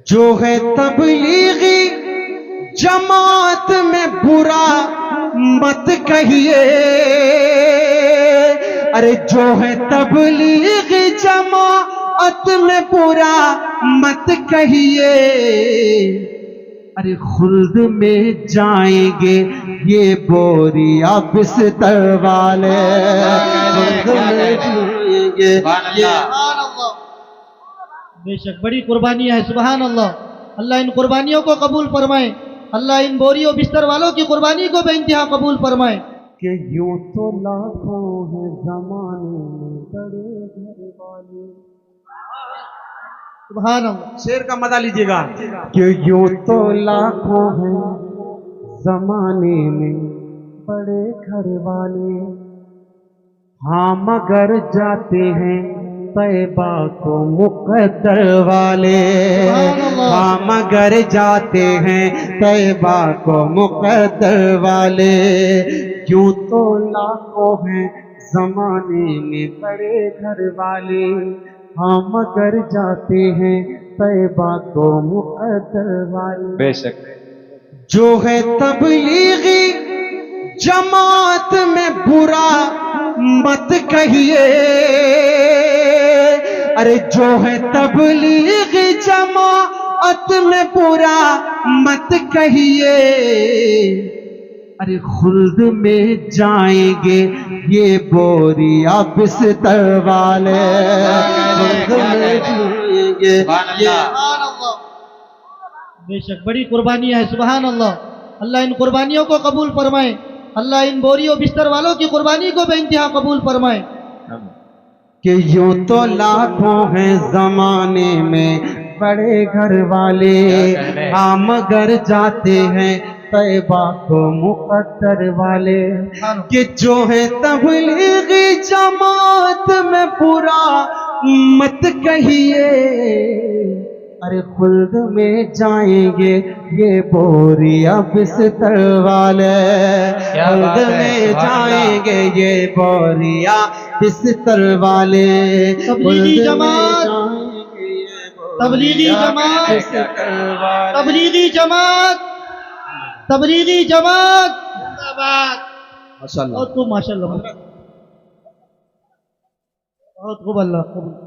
जो है तबलीगी जमात में बुरा मत कहिए। अरे जो है तबलीगी जमात में बुरा मत कहिए। अरे खुल्द में जाएंगे ये बोरिया बिस्तर वाले, खुल्द में जाएंगे ये। बेशक बड़ी कुर्बानियां है, सुभान अल्लाह। अल्लाह इन कुर्बानियों को कबूल फरमाए। अल्लाह इन बोरियों बिस्तर वालों की कुर्बानी को बेइंतहा कबूल फरमाए। कि यूं तो लाखों है जमाने में बड़े घर वाले। सुभान अल्लाह। शेर का मजा लीजिएगा। कि यूं तो लाखों है जमाने में बड़े घर वाले, हाँ मगर जाते हैं तैबा को मुकद्दर वाले। हाँ मगर जाते हैं तैबा को मुकद्दर वाले। क्यों तो लाखों हैं जमाने में बड़े घर वाले, हाँ मगर जाते हैं तैबा को मुकद्दर वाले। बेशक जो है तबलीगी जमात में बुरा मत कहिए। अरे जो है तबलीगी जमात में बुरा मत कहिए। अरे खुल्द में जाएंगे ये बोरिया बिस्तर वाले, खुल्द में जाएंगे ये। बेशक बड़ी कुर्बानियां है, सुभान अल्लाह। अल्लाह इन कुर्बानियों को कबूल फरमाए। अल्लाह इन बोरियों बिस्तर वालों की कुर्बानी को बेइंतहा कबूल फरमाए। कि यूं तो लाखों हैं जमाने में बड़े घर वाले, हाँ मगर जाते हैं तैबा को मुकद्दर वाले। कि जो है तबलीगी जमात में बुरा मत कहिए। अरे खुल्द में जाएंगे ये बोरिया बिस्तर वाले, खुल्द में जाएंगे ये बोरिया बिस्तर वाले। तबलीगी जमात, तबलीगी जमात, तबलीगी जमात, तबलीगी जमात जिंदाबाद। माशाल्लाह। और तू माशाल्लाह बहुत खूब, अल्लाह कबूल।